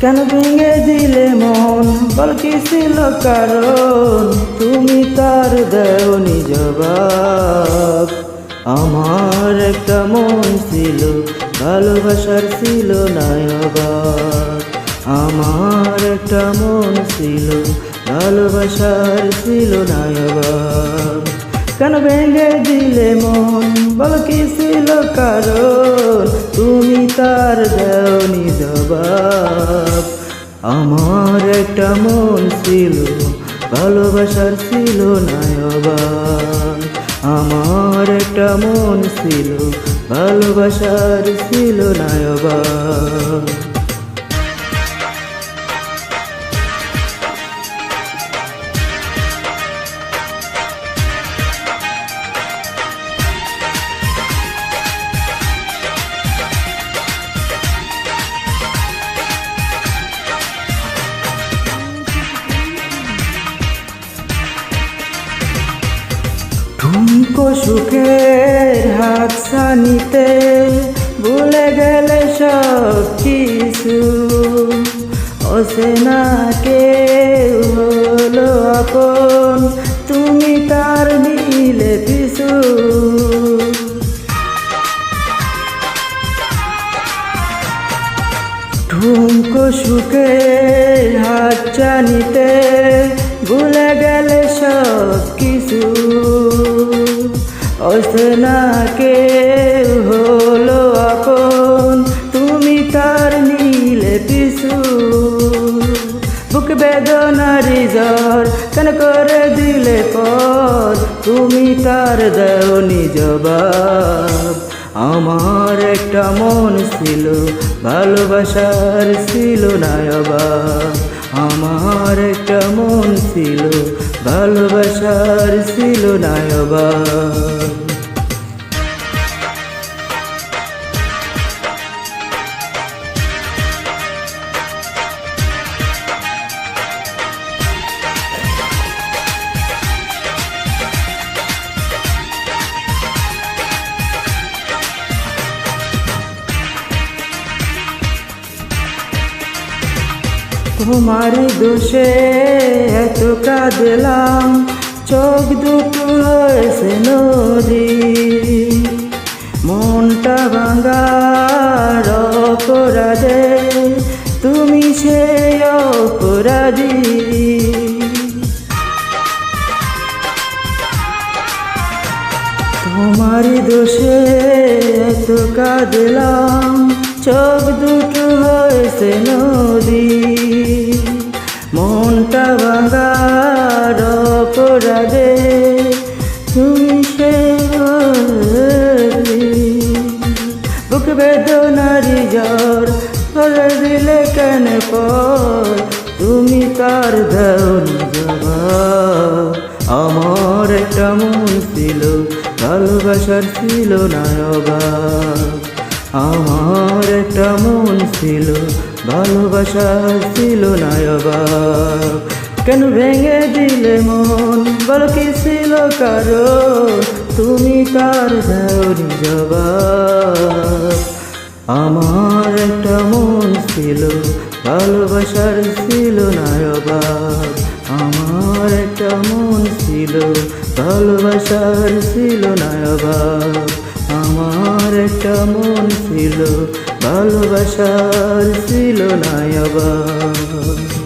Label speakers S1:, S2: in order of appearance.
S1: কেন ভেঙে দিলে মন, বল কি ছিল কারণ? তুমি তার দেওনি জবাব। আমার একটা মন ছিল, ভালোবাসার ছিল না অভাব। আমার একটা মন ছিল, ভালোবাসার ছিল না অভাব। কেন ভেঙে দিলে মন, বল কি ছিল কারণ? তুমি তার দেওনি জবাব। আমার একটা মন ছিল, ভালোবাসার ছিল না অভাব। আমার একটা মন ছিল, ভালোবাসার ছিল না অভাব। ঠুমকো সুখের হাত ছানিতে ভুলে গেলে সব কিছু। অচেনা কেউ হলো আপন, তুমি তার দিলে পিছু। ঠুমকো সুখের হাত ছানিতে ভুলে গেলে সব কিছু। অচেনা কেউ হলো আপন, তুমি তার নিলে পিছু। বুক বেদনারি জ্বর কেন করে দিলে পর? তুমি তার দেওনি জবাব। আমার একটা মন ছিল, ভালোবাসার ছিল না অভাব। আমার একটা মন ছিল, ভালোবাসার ছিল না অভাব। তোমার দোষে এত কাঁদলাম, চোখ দুটো হয়েছে নদী। মনটা ভাঙার অপরাধে তুমি সেই অপরাধী। তোমার দোষে এত কাঁদলাম, চোখ দুটো হয়েছে নদী। মনটা ভাঙার অপরাধে তুমি সে বুক বেদনারি জ্বর ধরে দিলে কেন পর? তুমি তার দেওনি জবাব। আমার একটা মন ছিল, ভালোবাসার ছিল না অভাব। আমার একটা মন ছিল, ভালোবাসার ছিল না অভাব। কেন ভেঙে দিলে মন, বল কি ছিল কারণ? তুমি তার দেওনি জবাব। আমার একটা মন ছিল, ভালোবাসার ছিল না অভাব। আমার একটা মন ছিল, ভালোবাসার ছিল না অভাব। আমার একটা মন ছিল, ভালোবাসার ছিল না অভাব।